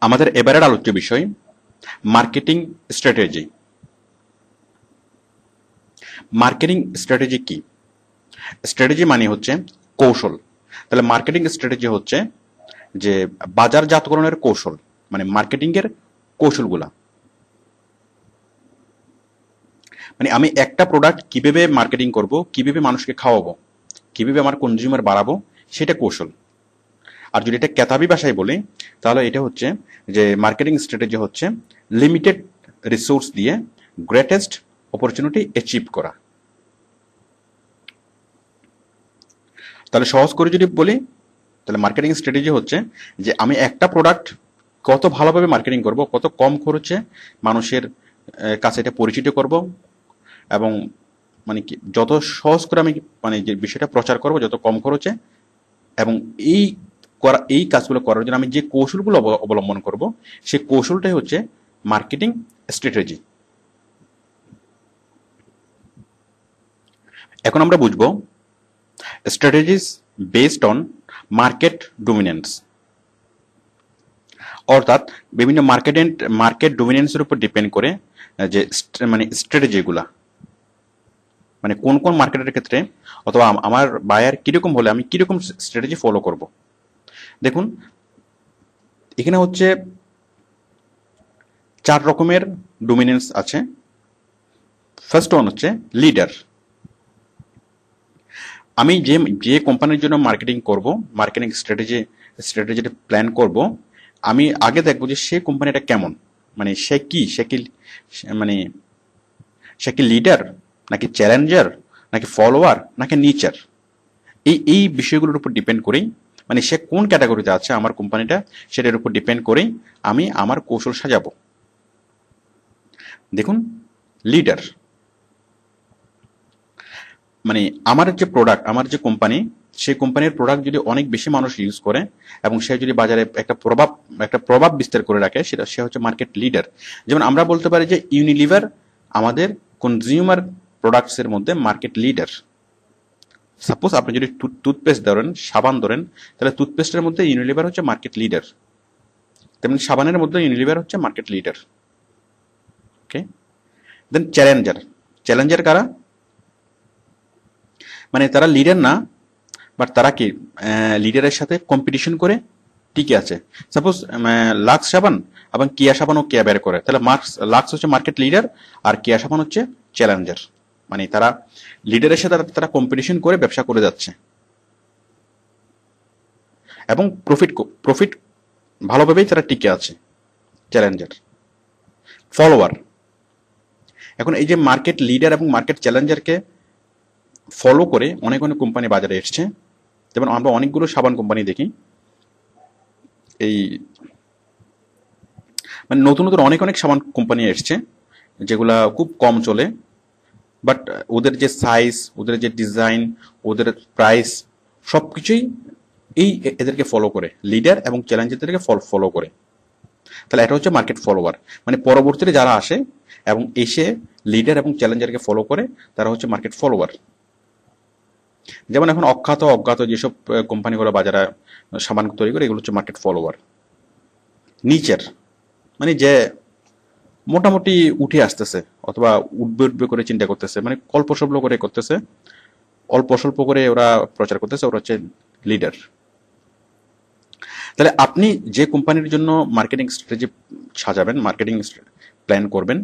আমাদের এবারের আলোচ্য বিষয় মার্কেটিং স্ট্র্যাটেজি। মার্কেটিং স্ট্র্যাটেজি কি? স্ট্র্যাটেজি মানে হচ্ছে কৌশল। তাহলে মার্কেটিং স্ট্র্যাটেজি হচ্ছে যে বাজারজাতকরণের কৌশল, মানে মার্কেটিং এর কৌশলগুলা। মানে আমি একটা প্রোডাক্ট কিভাবে মার্কেটিং করব, কিভাবে মানুষকে খাওয়াবো, কিভাবে আমার কনজিউমার বাড়াবো, সেটা কৌশল। আর যদি এটা কেতাবি ভাষায় বলি তাহলে এটা হচ্ছে যে মার্কেটিং স্ট্র্যাটেজি হচ্ছে লিমিটেড রিসোর্স দিয়ে গ্রেটেস্ট অপরচুনিটি অ্যাচিভ করা। তাহলে সহজ করে যদি বলি তাহলে মার্কেটিং স্ট্র্যাটেজি হচ্ছে যে আমি একটা প্রোডাক্ট কত ভালোভাবে মার্কেটিং করব, কত কম খরচে মানুষের কাছে এটা পরিচিত করব, এবং মানে কি যত সহজ করে আমি মানে যে বিষয়টা প্রচার করব যত কম খরচে, এবং এই কাজগুলো করার জন্য আমি যে কৌশলগুলো অবলম্বন করব সেই কৌশলটাই হচ্ছে মার্কেটিং স্ট্র্যাটেজি। এখন আমরা বুঝবো strategies based on market dominance, অর্থাৎ বিভিন্ন মার্কেট ডমিনেন্সের উপর ডিপেন্ড করে যে মানে স্ট্র্যাটেজিগুলা, মানে কোন কোন মার্কেটের ক্ষেত্রে অথবা আমার বায়ার কিরকম হলে আমি কিরকম স্ট্র্যাটেজি ফলো করব। দেখুন এখানে হচ্ছে 4 রকমের ডমিনেন্স আছে। ফার্স্ট ওয়ান হচ্ছে লিডার। আমি যে কোম্পানির জন্য মার্কেটিং করব, মার্কেটিং স্ট্র্যাটেজিটা প্ল্যান করব, আমি আগে দেখবো যে সেই কোম্পানিটা কেমন, মানে সে কি মানে সে কি লিডার নাকি চ্যালেঞ্জার নাকি ফলোয়ার নাকি নিচার। এই বিষয়গুলোর উপর ডিপেন্ড করেই, মানে সে কোন ক্যাটাগরিতে আছে আমার কোম্পানিটা, সেটার উপর ডিপেন্ড করেই আমি আমার কৌশল সাজাবো। দেখুন লিডার মানে আমার যে প্রোডাক্ট, আমার যে কোম্পানি, সেই কোম্পানির প্রোডাক্ট যদি অনেক বেশি মানুষ ইউজ করে এবং সে যদি বাজারে একটা প্রভাব বিস্তার করে রাখে, সে হচ্ছে মার্কেট লিডার। যেমন আমরা বলতে পারি যে ইউনিলিভার আমাদের কনজিউমার প্রোডাক্টস এর মধ্যে মার্কেট লিডার। সাপোজ আপনি যদি টুথপেস্ট ধরেন, সাবান ধরেন, তাহলে টুথপেস্টের মধ্যে ইউনিলিভার হচ্ছে মার্কেট লিডার, তেমনি সাবানের মধ্যে ইউনিলিভার হচ্ছে মার্কেট লিডার। ওকে, দেন চ্যালেঞ্জার কারা? মানে তারা লিডার না, বাট তারা কি লিডারের সাথে কম্পিটিশন করে টিকে আছে। সাপোজ লাক্স সাবান এবং কিয়া সাবানও কেয়া বের করে, তাহলে লাক্স হচ্ছে মার্কেট লিডার আর কিয়া সাবান হচ্ছে চ্যালেঞ্জার। মানে তারা লিডারের সাথে তারা কম্পিটিশন করে ব্যবসা করে যাচ্ছে এবং প্রফিট ভালোভাবেই তারা টিকে আছে, চ্যালেঞ্জার। ফলোয়ার, এখন এই যে মার্কেট লিডার এবং মার্কেট চ্যালেঞ্জারকে ফলো করে অনেক অনেক কোম্পানি বাজারে এসছে। যেমন আমরা অনেকগুলো সাবান কোম্পানি দেখি, এই মানে নতুন নতুন অনেক অনেক সাবান কোম্পানি এসছে যেগুলা খুব কম চলে, বাট ওদের যে সাইজ, ওদের যে ডিজাইন, ওদের প্রাইস সবকিছুই এদেরকে ফলো করে, লিডার এবং চ্যালেঞ্জারদেরকে ফলো করে। তাহলে এটা হচ্ছে মার্কেট ফলোয়ার, মানে পরবর্তীতে যারা আসে এবং এসে লিডার এবং চ্যালেঞ্জারকে ফলো করে তারা হচ্ছে মার্কেট ফলোয়ার। যেমন এখন অজ্ঞাত যেসব কোম্পানিগুলো বাজারে সাবান তৈরি করে, এগুলো হচ্ছে মার্কেট ফলোয়ার। নিচের মানে যে মোটামুটি উঠে আসতেছে অথবা উঠবে করে চিন্তা করতেছে, মানে অল্প করে করতেছে, অল্প স্বল্প করে ওরা প্রচার করতেছে, ওরা হচ্ছে লিডার। তাহলে আপনি যে কোম্পানির জন্য মার্কেটিং স্ট্র্যাটেজি সাজাবেন, মার্কেটিং প্ল্যান করবেন,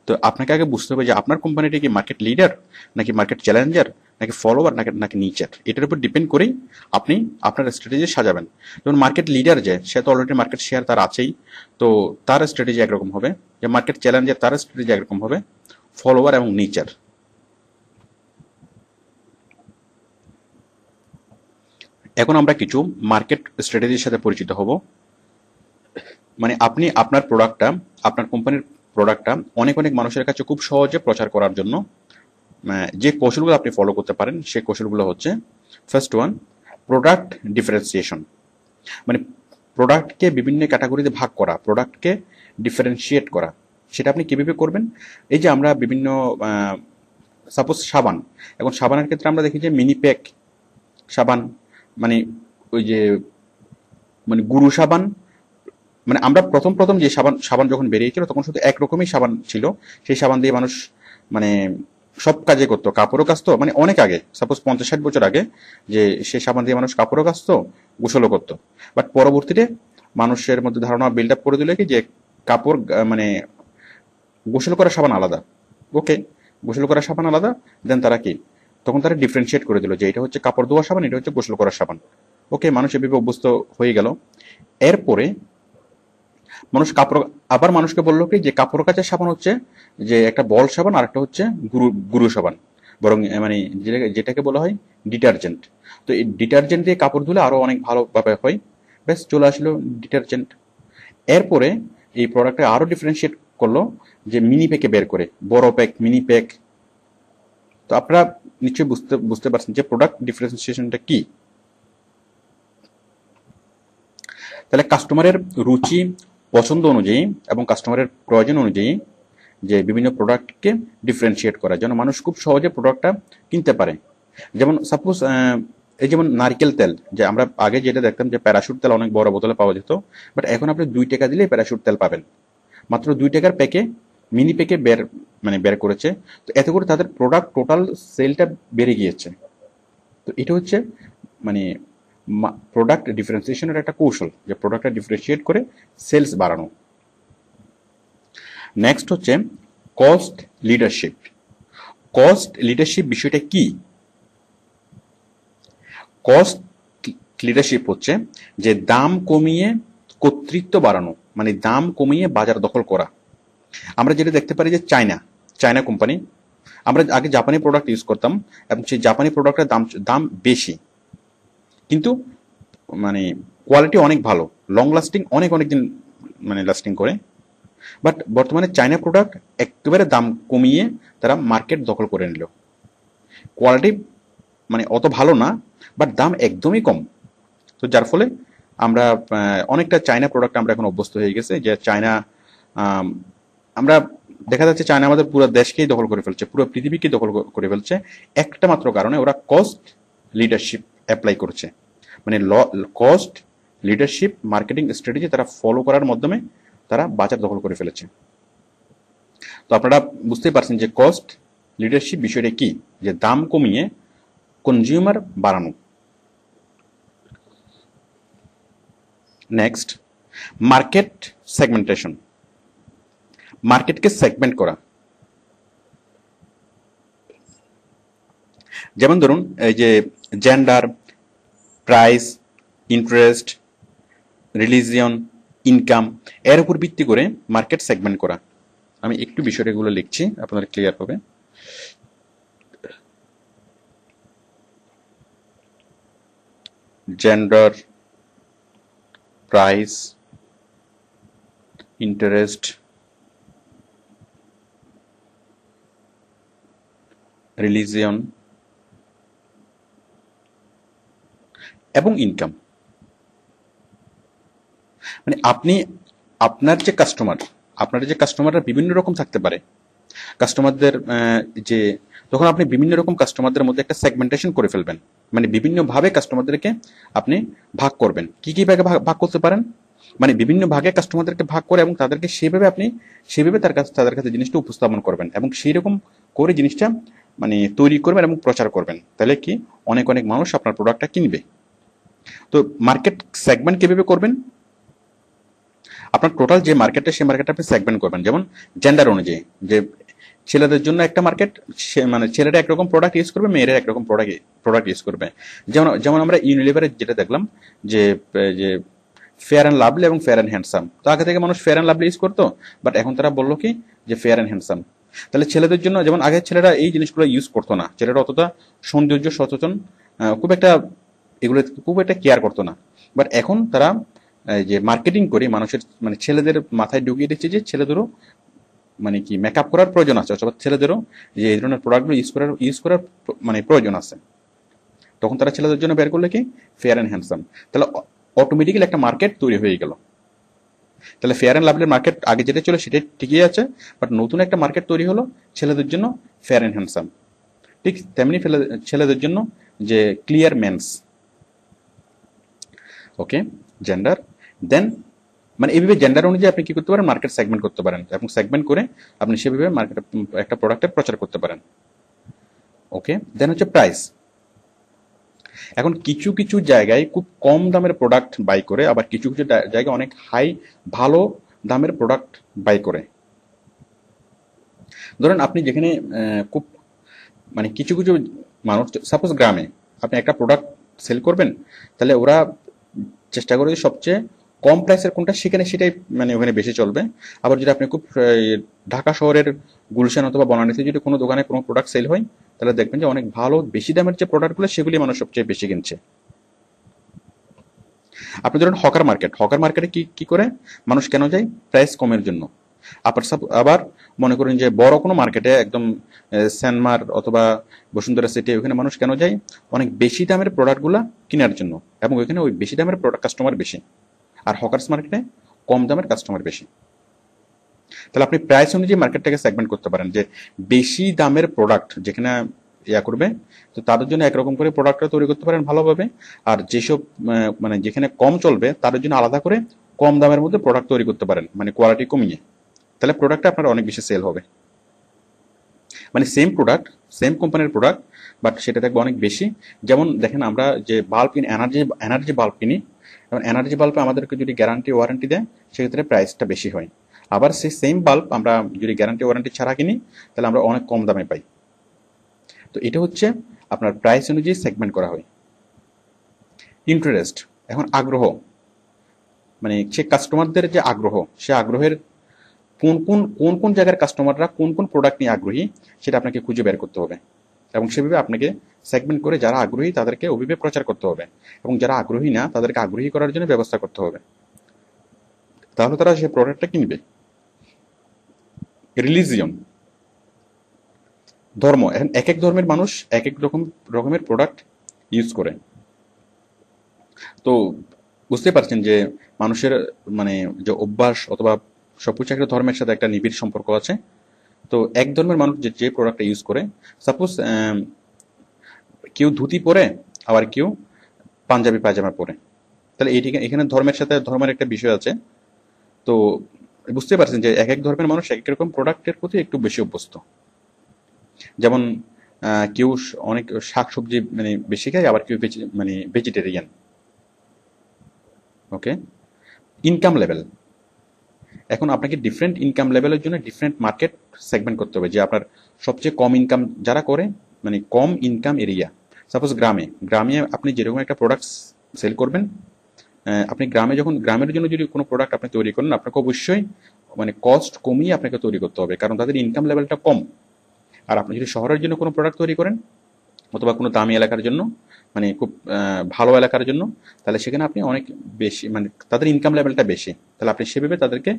তো আপনাকে আগে বুঝতে হবে যে আপনার কোম্পানিটা কি মার্কেট লিডার নাকি মার্কেট চ্যালেঞ্জার নাকি ফলোয়ার নাকি নিচার। এটার উপর ডিপেন্ড করেই আপনি আপনার স্ট্র্যাটেজি সাজাবেন। যেমন মার্কেট লিডার যে, সে তো অলরেডি মার্কেট শেয়ার তার আছেই, তো তার স্ট্র্যাটেজি একরকম হবে। যে মার্কেট চ্যালেঞ্জার, তার স্ট্র্যাটেজি একরকম হবে। ফলোয়ার এবং নিচার, এখন আমরা কিছু মার্কেট স্ট্র্যাটেজির সাথে পরিচিত হব। মানে আপনি আপনার প্রোডাক্টটা, আপনার কোম্পানির প্রোডাক্টটা অনেক অনেক মানুষের কাছে খুব সহজে প্রচার করার জন্য যে কৌশলগুলো আপনি ফলো করতে পারেন, সেই কৌশলগুলো হচ্ছে ফার্স্ট ওয়ান, প্রোডাক্ট ডিফারেন্সিয়েশন। মানে প্রোডাক্টকে বিভিন্ন ক্যাটাগরিতে ভাগ করা, প্রোডাক্টকে ডিফারেন্সিয়েট করা। সেটা আপনি কিভাবে করবেন? এই যে আমরা বিভিন্ন সাপোজ সাবান, এখন সাবানের ক্ষেত্রে আমরা দেখি যে মিনি প্যাক সাবান, মানে ওই যে মানে গুরু সাবান মানে আমরা প্রথম প্রথম যে সাবান সাবান যখন বেরিয়েছিল তখন শুধু একরকমই সাবান ছিল, সেই সাবান দিয়ে মানুষ মানে সব কাজে করতো, কাপড়ও কাচতো, মানে অনেক আগে, সাপোজ 50-60 বছর আগে, যে সেই সাবান দিয়ে মানুষ কাপড়ও কাচতো, গোসলও করতো। বাট পরবর্তীতে মানুষের মধ্যে ধারণা বিল্ড আপ করে দিল কি যে কাপড় মানে গোসল করা সাবান আলাদা, ওকে, গোসল করা সাবান আলাদা, দেন তারা কি তখন তারা ডিফারেন্সিয়েট করে দিল যে এটা হচ্ছে কাপড় ধোয়া সাবান, এটা হচ্ছে গোসল করা সাবান। ওকে, মানুষ এভাবে অভ্যস্ত হয়ে গেল। এরপরে মানুষ কাপড়, আবার মানুষকে বললো কি যে কাপড় কাচার সাবান হচ্ছে যে একটা বল সাবান, আর একটা হচ্ছে গুরু গুরু সাবান, বরং মানে যেটাকে বলা হয় ডিটারজেন্ট। তো এই ডিটারজেন্ট দিয়ে কাপড় ধুলে আরো অনেক ভালোভাবে হয়। ব্যাস চলে আসলো ডিটারজেন্ট। এরপরে এই প্রোডাক্টটা আরো ডিফারেন্সিয়েট করলো যে মিনি প্যাকে বের করে, বড় প্যাক, মিনি প্যাক। তো আপনারা নিশ্চয়ই বুঝতে বুঝতে পারছেন যে প্রোডাক্ট ডিফারেন্সিয়েশনটা কি। তাহলে কাস্টমারের রুচি, পছন্দ অনুযায়ী এবং কাস্টমারের প্রয়োজন অনুযায়ী যে বিভিন্ন প্রোডাক্টকে ডিফারেন্সিয়েট করা, যেন মানুষ খুব সহজে প্রোডাক্টটা কিনতে পারে। যেমন সাপোজ এই যেমন নারকেল তেল, যে আমরা আগে যেটা দেখতাম যে প্যারাশুট তেল অনেক বড় বোতলে পাওয়া যেত, বাট এখন আপনি 2 টাকা দিলেই প্যারাশুট তেল পাবেন। মাত্র 2 টাকার প্যাকে, মিনি প্যাকে বের করেছে। তো এতে করে তাদের প্রোডাক্ট টোটাল সেলটা বেড়ে গিয়েছে। তো এটা হচ্ছে মানে প্রোডাক্ট ডিফারেন্সিয়েশনের একটা কৌশল, যে প্রোডাক্টটা ডিফারেন্সিয়েট করে সেলস বাড়ানো। নেক্সট হচ্ছে কস্ট লিডারশিপ। কস্ট লিডারশিপ বিষয়টা কি? কস্ট লিডারশিপ হচ্ছে যে দাম কমিয়ে কর্তৃত্ব বাড়ানো, মানে দাম কমিয়ে বাজার দখল করা। আমরা যেটা দেখতে পারি যে চায়না কোম্পানি, আমরা আগে জাপানি প্রোডাক্ট ইউজ করতাম এবং সেই জাপানি প্রোডাক্টের দাম বেশি, কিন্তু মানে কোয়ালিটি অনেক ভালো, লং লাস্টিং, অনেক দিন মানে লাস্টিং করে। বাট বর্তমানে চায়না প্রোডাক্ট একেবারে দাম কমিয়ে তারা মার্কেট দখল করে নিল। কোয়ালিটি মানে অত ভালো না, বাট দাম একদমই কম। তো যার ফলে আমরা অনেকটা চায়না প্রোডাক্ট আমরা এখন অভ্যস্ত হয়ে গেছে, যে চায়না আমরা দেখা যাচ্ছে চায়না আমাদের পুরো দেশকেই দখল করে ফেলছে, পুরো পৃথিবীকে দখল করে ফেলছে, একটা মাত্র কারণে ওরা কস্ট লিডারশিপ অ্যাপ্লাই করছে। মানে কস্ট লিডারশিপ মার্কেটিং স্ট্র্যাটেজি তারা ফলো করার মাধ্যমে তারা বাজার দখল করে ফেলেছে। তো আপনারা বুঝতেই পারছেন যে কস্ট লিডারশিপ বিষয়টা কি, যে দাম কমিয়ে কনজিউমার বাড়ানো। Next, market segmentation. মার্কেটকে সেগমেন্ট করা। যেমন ধরুন এই যে gender, price, interest, religion, income, এর উপর ভিত্তি করে মার্কেট সেগমেন্ট করা। আমি একটু বিষয়গুলো লিখছি, আপনাদের ক্লিয়ার হবে। জেন্ডার, প্রাইস, ইন্টারেস্ট, রিলিজিয়ন এবং ইনকাম। মানে আপনার যে কাস্টমাররা বিভিন্ন রকম থাকতে পারে। কাস্টমারদের যে তখন আপনি বিভিন্ন রকম কাস্টমারদের মধ্যে একটা সেগমেন্টেশন করে ফেলবেন, মানে বিভিন্ন ভাবে কাস্টমারদেরকে আপনি ভাগ করবেন। কি ভাগে ভাগ করতে পারেন, মানে বিভিন্ন ভাগে কাস্টমারদেরকে ভাগ করে এবং তাদেরকে সেভাবে তাদের কাছে জিনিসটা উপস্থাপন করবেন এবং সেই রকম করে জিনিসটা মানে তৈরি করবেন এবং প্রচার করবেন। তাহলে কি অনেক মানুষ আপনার প্রোডাক্টটা কিনবে। তো মার্কেট সেগমেন্ট কিভাবে করবেন? আপনার টোটাল যে মার্কেটটা, সেই মার্কেটটা আপনি সেগমেন্ট করবেন। যেমন জেন্ডার অনুযায়ী, যে ছেলেদের জন্য একটা মার্কেট, মানে ছেলেরা একরকম প্রোডাক্ট ইউজ করবে, মেয়েরা একরকম প্রোডাক্ট ইউজ করবে। যেমন আমরা ইউনিলিভারে যেটা দেখলাম যে ফেয়ার অ্যান্ড লাভলি এবং ফেয়ার অ্যান্ড হ্যান্ডসাম। তো আগে থেকে মানুষ ফেয়ার অ্যান্ড লাভলি ইউজ করতো, বাট এখন তারা বললো কি যে ফেয়ার অ্যান্ড হ্যান্ডসাম। তাহলে ছেলেদের জন্য, যেমন আগে ছেলেরা এই জিনিসগুলো ইউজ করতো না, ছেলেরা অতটা সৌন্দর্য সচেতন, এগুলো খুব একটা কেয়ার করতো না। বাট এখন তারা যে মার্কেটিং করে মানুষের মানে ছেলেদের মাথায় ঢুকিয়ে দিচ্ছে যে ছেলেদেরও মানে কি মেকআপ করার প্রয়োজন আছে, অথবা ছেলেদেরও যে এই ধরনের প্রোডাক্টগুলো ইউজ করার মানে প্রয়োজন আছে। তখন তারা ছেলেদের জন্য বের করলে কি ফেয়ার অ্যান্ড হ্যান্ডসাম। তাহলে অটোমেটিক্যালি একটা মার্কেট তৈরি হয়ে গেল। তাহলে ফেয়ার অ্যান্ড লাভলির মার্কেট আগে যেটা ছিল সেটাই ঠিকই আছে, বাট নতুন একটা মার্কেট তৈরি হলো ছেলেদের জন্য ফেয়ার অ্যান্ড হ্যান্ডসাম। ঠিক তেমনি ছেলেদের জন্য যে ক্লিয়ার মেন্স। ওকে, জেন্ডার, দেন মানে এইভাবে জেন্ডার অনুযায়ী আপনি কি করতে পারেন, মার্কেট সেগমেন্ট করতে পারেন, এবং সেগমেন্ট করে আপনি সেভাবে মার্কেট একটা প্রোডাক্টের প্রচার করতে পারেন। ওকে, দেন হচ্ছে প্রাইস। এখন কিছু কিছু জায়গায় খুব কম দামের প্রোডাক্ট বাই করে, আবার কিছু কিছু জায়গায় অনেক হাই ভালো দামের প্রোডাক্ট বাই করে। ধরেন আপনি যেখানে খুব মানে কিছু কিছু মানুষ, সাপোজ গ্রামে আপনি একটা প্রোডাক্ট সেল করবেন, তাহলে ওরা চেষ্টা করে যে সবচেয়ে কম প্রাইসের কোনটা সেখানে সেটাই মানে ওখানে বেশি চলবে। আবার যদি আপনি খুব ঢাকা শহরের গুলশান অথবা বনানীতে যদি কোনো দোকানে কোনো প্রোডাক্ট সেল হয়, তাহলে দেখবেন যে অনেক ভালো বেশি দামের যে প্রোডাক্টগুলো সেগুলি মানুষ সবচেয়ে বেশি কিনছে। আপনি ধরেন হকার মার্কেট, হকার মার্কেটে কি কি করে মানুষ কেন যায়, প্রাইস কমের জন্য। আবার মনে করেন যে বড় কোনো মার্কেটে একদম সেনমার অথবা বসুন্ধরা সিটি, ওখানে মানুষ কেন যায়, অনেক বেশি দামের প্রোডাক্টগুলো কেনার জন্য, এবং ওইখানে ওই বেশি দামের প্রোডাক্ট কাস্টমার বেশি। আর হকার্স মার্কেটে কম দামের কাস্টমার বেশি। তাহলে আপনি প্রাইস অনুযায়ী মার্কেটটাকে সেগমেন্ট করতে পারেন, যে বেশি দামের প্রোডাক্ট যেখানে ইয়া করবে, তো তাদের জন্য একরকম করে প্রোডাক্টটা তৈরি করতে পারেন ভালোভাবে। আর যেসব মানে যেখানে কম চলবে তাদের জন্য আলাদা করে কম দামের মধ্যে প্রোডাক্ট তৈরি করতে পারেন, মানে কোয়ালিটি কমিয়ে। তাহলে প্রোডাক্টটা আপনার অনেক বেশি সেল হবে। মানে সেম প্রোডাক্ট, সেম কোম্পানির প্রোডাক্ট, বাট সেটা থাকবে অনেক বেশি। যেমন দেখেন আমরা যে বাল্ব কিনি, এনার্জি বাল্ব কিনি, এবং এনার্জি বাল্বে আমাদেরকে যদি গ্যারান্টি ওয়ারেন্টি দেয়, সেক্ষেত্রে প্রাইসটা বেশি হয়। আবার সেই সেম বাল্ব আমরা যদি গ্যারান্টি ওয়ারেন্টি ছাড়া কিনি, তাহলে আমরা অনেক কম দামে পাই। তো এটা হচ্ছে আপনার প্রাইস অনুযায়ী সেগমেন্ট করা হয়। ইন্টারেস্ট, এখন আগ্রহ, মানে সে কাস্টমারদের যে আগ্রহ, সে আগ্রহের কোন কোন কোন কোন জায়গার কাস্টমাররা কোন কোন প্রোডাক্ট নিয়ে আগ্রহী, সেটা আপনাকে খুঁজে বের করতে হবে, এবং সেভাবে আপনাকে সেগমেন্ট করে যারা আগ্রহী তাদেরকে ওইভাবে প্রচার করতে হবে, এবং যারা আগ্রহী না তাদেরকে আগ্রহী করার জন্য ব্যবস্থা করতে হবে, তাহলে তারা সেই প্রোডাক্টটা কিনবে। রিলিজিয়ন, ধর্ম, এখন এক এক ধর্মের মানুষ এক এক রকমের প্রোডাক্ট ইউজ করে। তো বুঝতে পারছেন যে মানুষের মানে যে অভ্যাস অথবা সবকিছু একটা ধর্মের সাথে একটা নিবিড় সম্পর্ক আছে। তো এক ধর্মের মানুষ যে যে প্রোডাক্টটা ইউজ করে, সাপোজ কেউ ধুতি পরে, আবার কেউ পাঞ্জাবি পায়জামা পরে, তাহলে এখানে ধর্মের সাথে ধর্মের একটা বিষয় আছে। তো বুঝতে পারছেন যে এক এক ধর্মের মানুষ এক এক রকম প্রোডাক্টের প্রতি একটু বেশি অভ্যস্ত। যেমন কেউ অনেক শাকসবজি মানে বেশি খায়, আবার কেউ মানে ভেজিটেরিয়ান। ওকে, ইনকাম লেভেল, এখন আপনাকে ডিফারেন্ট ইনকাম লেভেলের জন্য ডিফারেন্ট মার্কেট সেগমেন্ট করতে হবে, যে আপনার সবচেয়ে কম ইনকাম যারা করে, মানে কম ইনকাম এরিয়া। সাপোজ গ্রামে আপনি যেরকম একটা প্রোডাক্ট সেল করবেন, আপনি গ্রামের জন্য যদি কোনো প্রোডাক্ট আপনি তৈরি করেন, আপনাকে অবশ্যই মানে কস্ট কমিয়ে আপনাকে তৈরি করতে হবে, কারণ তাদের ইনকাম লেভেলটা কম। আর আপনি যদি শহরের জন্য কোনো প্রোডাক্ট তৈরি করেন, অথবা কোনো দামি এলাকার জন্য, মানে খুব ভালো এলাকার জন্য, তাহলে সেখানে আপনি অনেক বেশি, মানে তাদের ইনকাম লেভেলটা বেশি, তাহলে আপনি সেভাবে তাদেরকে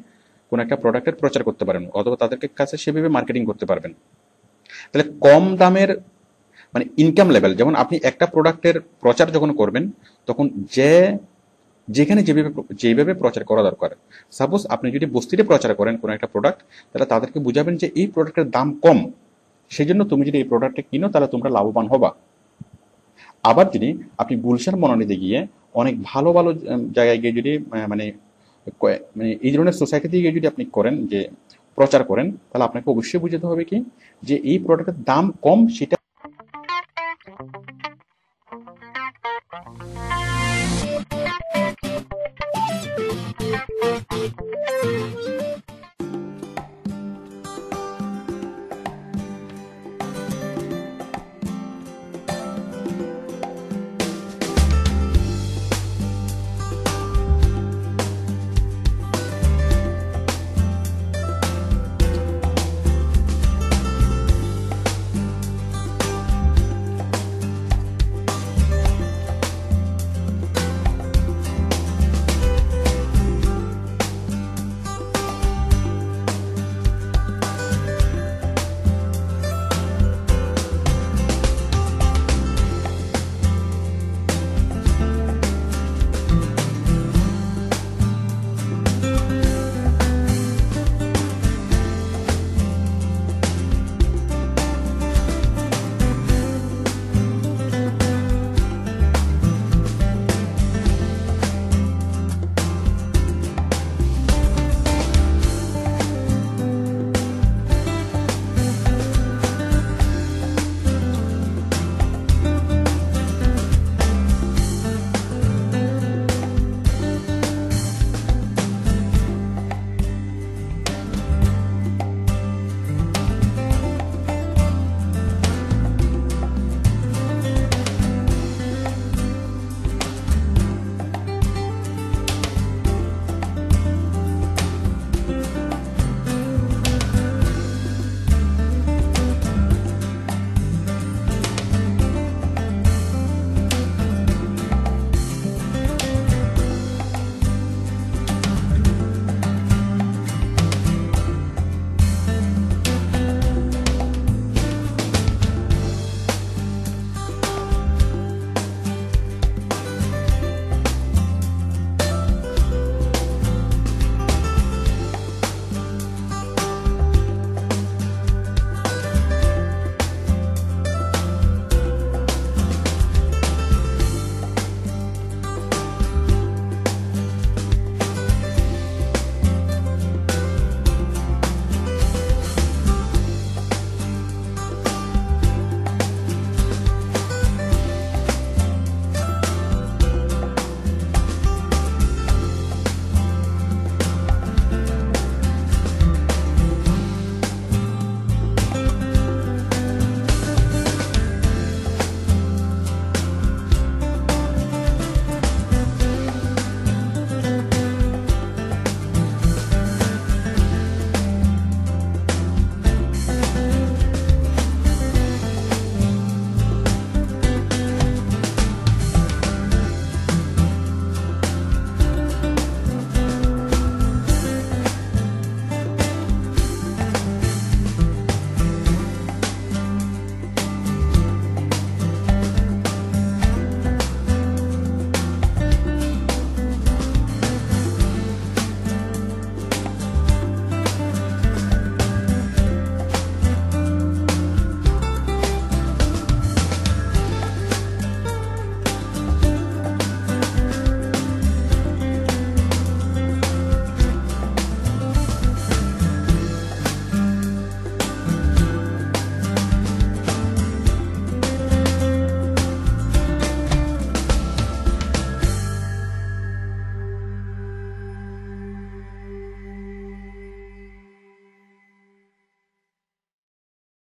কোনো একটা প্রোডাক্টের প্রচার করতে পারেন, অথবা তাদেরকে কাছে সেভাবে মার্কেটিং করতে পারবেন। তাহলে কম দামের মানে ইনকাম লেভেল, যেমন আপনি একটা প্রোডাক্টের প্রচার যখন করবেন, তখন যেখানে যেভাবে প্রচার করা দরকার। সাপোজ আপনি যদি বস্তিতে প্রচার করেন কোনো একটা প্রোডাক্ট, তাহলে তাদেরকে বুঝাবেন যে এই প্রোডাক্টের দাম কম, সেই জন্য তুমি যদি এই প্রোডাক্টটা কিনো তাহলে তোমরা লাভবান হবা। আবার যদি আপনি গুলশান বনানীতে গিয়ে অনেক ভালো ভালো জায়গায় গিয়ে যদি মানে মানে এই ধরনের সোসাইটিতে গিয়ে যদি আপনি করেন, যে প্রচার করেন, তাহলে আপনাকে অবশ্যই বুঝতে হবে কি, যে এই প্রোডাক্টের দাম কম, সেটা